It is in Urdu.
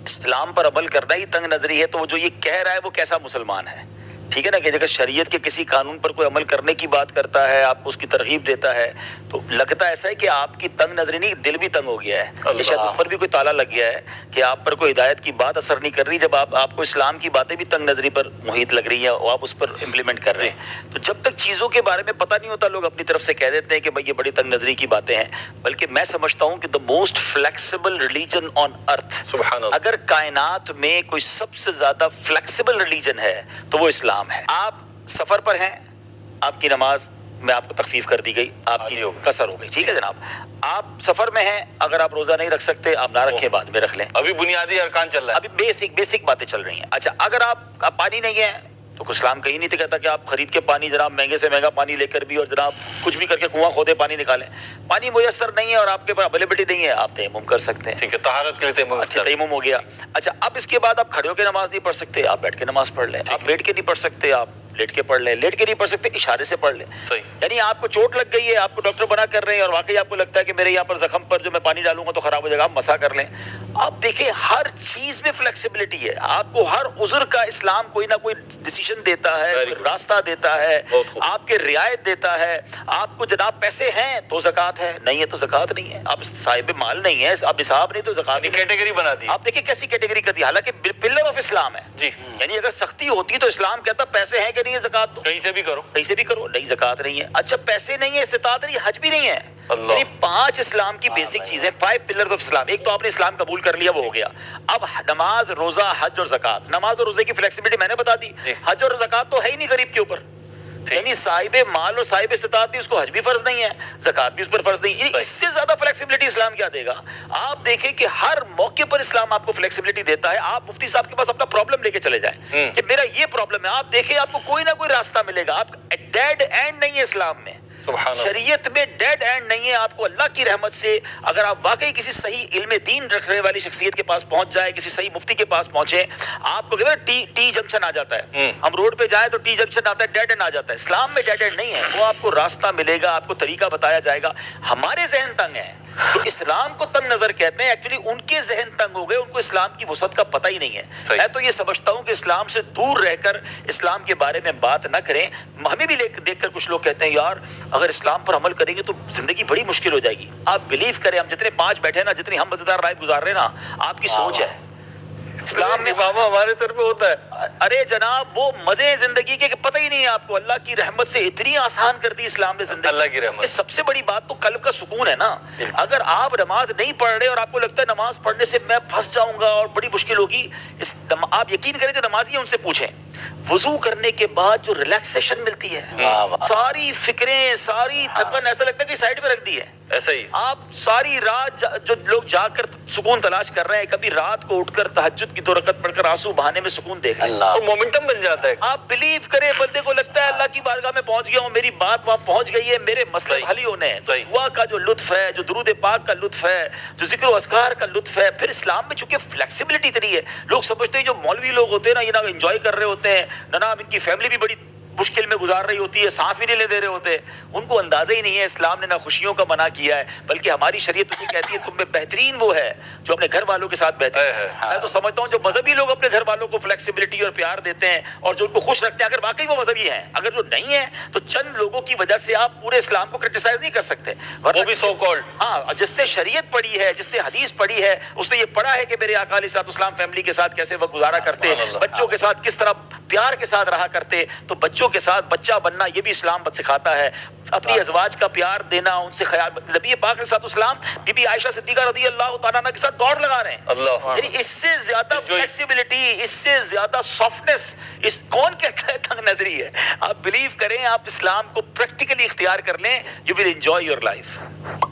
اسلام پر عمل کرنا ہی تنگ نظری ہے تو وہ جو یہ کہہ رہا ہے وہ کیسا مسلمان ہے؟ ٹھیک ہے نا، کہ اگر شریعت کے کسی قانون پر کوئی عمل کرنے کی بات کرتا ہے، آپ کو اس کی ترغیب دیتا ہے، تو لگتا ایسا ہے کہ آپ کی تنگ نظری نہیں، دل بھی تنگ ہو گیا ہے، یہ شاید اس پر بھی کوئی تالا لگ گیا ہے کہ آپ پر کوئی ہدایت کی بات اثر نہیں کر رہی، جب آپ کو اسلام کی باتیں بھی تنگ نظری پر محیط لگ رہی ہیں اور آپ اس پر امپلیمنٹ کر رہے ہیں۔ تو جب تک چیزوں کے بارے میں پتہ نہیں ہوتا، لوگ اپنی طرف سے کہہ دیتے ہیں کہ بھائی یہ بڑی تنگ نظری کی باتیں ہیں، بلکہ میں سمجھتا ہوں کہ the most flexible religion on earth, سبحان اللہ، اگر کائنات میں کوئی سب سے زیادہ فلیکسیبل ریلیجن ہے تو وہ اسلام ہے۔ آپ سفر پر ہیں، آپ کی نماز میں آپ کو تخفیف کر دی گئی، آپ کی قصر ہو گئی، ٹھیک ہے جناب۔ آپ سفر میں ہیں، اگر آپ روزہ نہیں رکھ سکتے آپ نہ رکھیں، بعد میں رکھ لیں، ابھی بنیادی ارکان چل رہا ہے، ابھی بیسک باتیں چل رہی ہیں۔ اچھا، اگر آپ پانی نہیں ہے تو اسلام کہیں نہیں کہتا کہ آپ خرید کے پانی جناب مہنگے سے مہنگا پانی لے کر بھی اور جناب کچھ بھی کر کے کنواں کھودے پانی نکالیں۔ پانی میسر نہیں ہے اور آپ کے پاس اویلیبلٹی نہیں ہے، آپ تیمم کر سکتے ہیں، ٹھیک ہے، طہارت کے لیے تیمم، اچھا تیمم ہو گیا۔ اچھا، اب اس کے بعد آپ کھڑے ہو کے نماز نہیں پڑھ سکتے، آپ بیٹھ کے نماز پڑھ لیں، آپ بیٹھ کے نہیں پڑھ سکتے، آپ لیٹ کے پڑھ لیں، لیٹ کے نہیں پڑھ سکتے اشارے سے پڑھ لیں، صحیح، یعنی آپ کو چوٹ لگ گئی ہے، آپ کو ڈاکٹر بنا کر رہے ہیں اور واقعی آپ کو لگتا ہے کہ میرے یہاں پر زخم پر جو میں پانی ڈالوں گا تو خراب ہو جائے گا، آپ مسا کر لیں۔ آپ دیکھیں ہر چیز میں فلیکسیبلٹی ہے، آپ کو ہر عذر کا اسلام کوئی نہ کوئی ڈیسیژن دیتا ہے، راستہ دیتا ہے، آپ کے رعایت دیتا ہے۔ آپ کو جناب پیسے ہیں تو زکوٰۃ ہے، نہیں ہے تو زکوٰۃ نہیں ہے، آپ صاحب مال نہیں ہے، آپ نصاب نہیں تو زکوٰۃ نہیں، کیٹیگری بنا دی۔ آپ دیکھیں کیسی کیٹیگری کر دی، حالانکہ پلر آف اسلام ہے جی، یعنی اگر سختی ہوتی تو اسلام کہتا پیسے ہیں کہ نہیں ہے زکوٰۃ دو، کہیں سے بھی کرو، کہیں سے بھی کرو، نہیں زکوٰۃ نہیں ہے۔ اچھا، پیسے نہیں ہے، استطاعت نہیں، حج بھی نہیں ہے، اللہ، یعنی 5 اسلام کی بیسک چیزیں، 5 پلرز آف اسلام۔ ایک تو آپ نے اسلام قبول کر لیا، وہ ہو گیا۔ اب نماز، روزہ، حج اور زکوٰۃ۔ نماز اور روزے کی فلیکسیبلٹی میں نے بتا دی، حج اور زکوٰۃ تو ہے ہی نہیں غریب کے اوپر، یعنی صاحب مال اور صاحب استطاعت تھی، اس کو حج بھی فرض نہیں ہے، زکوٰۃ بھی اس پر فرض نہیں، یعنی اس سے زیادہ فلیکسیبلٹی اسلام کیا دے گا؟ آپ دیکھیں کہ ہر موقع پر اسلام آپ کو فلیکسیبلٹی دیتا ہے۔ آپ مفتی صاحب کے پاس اپنا پرابلم لے کے چلے جائیں کہ میرا یہ پرابلم ہے، آپ دیکھیں آپ کو کوئی نہ کوئی راستہ ملے گا۔ آپ ڈیڈ اینڈ نہیں ہے اسلام میں، شریعت میں ڈیڈ اینڈ نہیں ہے۔ آپ کو اللہ کی رحمت سے اگر آپ واقعی کسی صحیح علم دین رکھنے والی شخصیت کے پاس پہنچ جائے، کسی صحیح مفتی کے پاس پہنچے، آپ کو کہتے ہیں ٹی جنکشن آ جاتا ہے، ہم روڈ پہ جائیں تو ٹی جنکشن آتا ہے، ڈیڈ اینڈ آ جاتا ہے۔ اسلام میں ڈیڈ اینڈ نہیں ہے، وہ آپ کو راستہ ملے گا، آپ کو طریقہ بتایا جائے گا۔ ہمارے ذہن تنگ ہیں تو اسلام کو تنگ نظر کہتے ہیں، ایکچولی ان کے ذہن تنگ ہو گئے، ان کو اسلام کی وسعت کا پتہ ہی نہیں ہے۔ میں تو یہ سمجھتا ہوں کہ اسلام سے دور رہ کر اسلام کے بارے میں بات نہ کریں۔ ہمیں بھی دیکھ کر کچھ لوگ کہتے ہیں یار اگر اسلام پر عمل کریں گے تو زندگی بڑی مشکل ہو جائے گی۔ آپ بلیو کریں، ہم جتنے 5 بیٹھے ہیں نا، جتنی ہم مزیدار لائف گزار رہے ہیں نا، آپ کی سوچ ہے اسلام میں بابا ہمارے سر پہ ہوتا ہے۔ ارے جناب وہ مزے زندگی کے پتہ ہی نہیں ہے آپ کو، اللہ کی رحمت سے اتنی آسان کر دی اسلام نے زندگی، اللہ کی رحمت۔ سب سے بڑی بات تو قلب کا سکون ہے نا۔ اگر آپ نماز نہیں پڑھ رہے اور آپ کو لگتا ہے نماز پڑھنے سے میں پھنس جاؤں گا اور بڑی مشکل ہوگی، آپ یقین کریں جو نمازی ہیں ان سے پوچھیں، وضو کرنے کے بعد جو ریلیکسیشن ملتی ہے، ساری فکریں، ساری تھکن ایسا لگتا ہے کہ سائڈ پہ رکھ دی ہے۔ ایسا ہی آپ ساری رات جو لوگ جاگ کر سکون تلاش کر رہے ہیں، کبھی رات کو اٹھ کر تہجد کی 2 رکعت پڑھ کر آنسو بہانے میں سکون دیکھ رہے ہیں، اور مومنٹم بن جاتا ہے۔ آپ بلیو کریں، بندے کو لگتا ہے اللہ کی بارگاہ میں پہنچ گیا ہوں، میری بات وہاں پہنچ گئی ہے، میرے مسئلے حل ہی ہونے ہیں۔ دعا کا جو لطف ہے، جو درود پاک کا لطف ہے، جو ذکر و اذکار کا لطف ہے، پھر اسلام میں چونکہ فلیکسیبلٹی اتنی ہے، لوگ سمجھتے ہیں جو مولوی لوگ ہوتے ہیں نا، یہ نہ انجوائے کر رہے ہوتے ہیں، نہ ان کی فیملی بھی بڑی مشکل میں گزار رہی ہوتی ہے، سانس بھی نہیں لے دے رہے ہوتے، ان کو اندازہ ہی نہیں ہے اسلام نے نہ خوشیوں کا منع کیا ہے، بلکہ ہماری شریعت تجھے کہتی ہے تم میں بہترین وہ ہے جو اپنے گھر والوں کے ساتھ بہترین ہے۔ میں تو سمجھتا ہوں جو مذہبی لوگ اپنے گھر والوں کو فلیکسیبلٹی اور پیار دیتے ہیں اور جو ان کو خوش رکھتے ہیں، اگر واقعی وہ مذہبی ہیں، اگر جو نہیں ہیں تو چند لوگوں کی وجہ سے آپ پورے اسلام کو کرٹیسائز نہیں کر سکتے، وہ بھی سو کالڈ۔ ہاں، جس نے شریعت پڑھی ہے، جس نے حدیث پڑھی ہے، اس نے یہ پڑھا ہے کہ میرے آقا علیہ الصلوۃ والسلام فیملی کے ساتھ کیسے وقت گزارا کرتے، بچوں کے ساتھ کس طرح پیار کے ساتھ رہا کرتے، تو بچوں کے ساتھ بچہ بننا یہ بھی اسلام سکھاتا ہے، اپنی ازواج کا پیار دینا، ان سے خیال۔ نبی پاک علیہ الصلوۃ والسلام بی بی عائشہ صدیقہ رضی اللہ تعالیٰ عنہ کے ساتھ دوڑ لگا رہے ہیں، اللہ، یعنی اس سے زیادہ فلیکسیبلٹی، اس سے زیادہ سافٹنس اس کون کہتا ہے تنگ نظری ہے؟ آپ بلیو کریں، آپ اسلام کو پریکٹیکلی اختیار کر لیں، you will enjoy your life.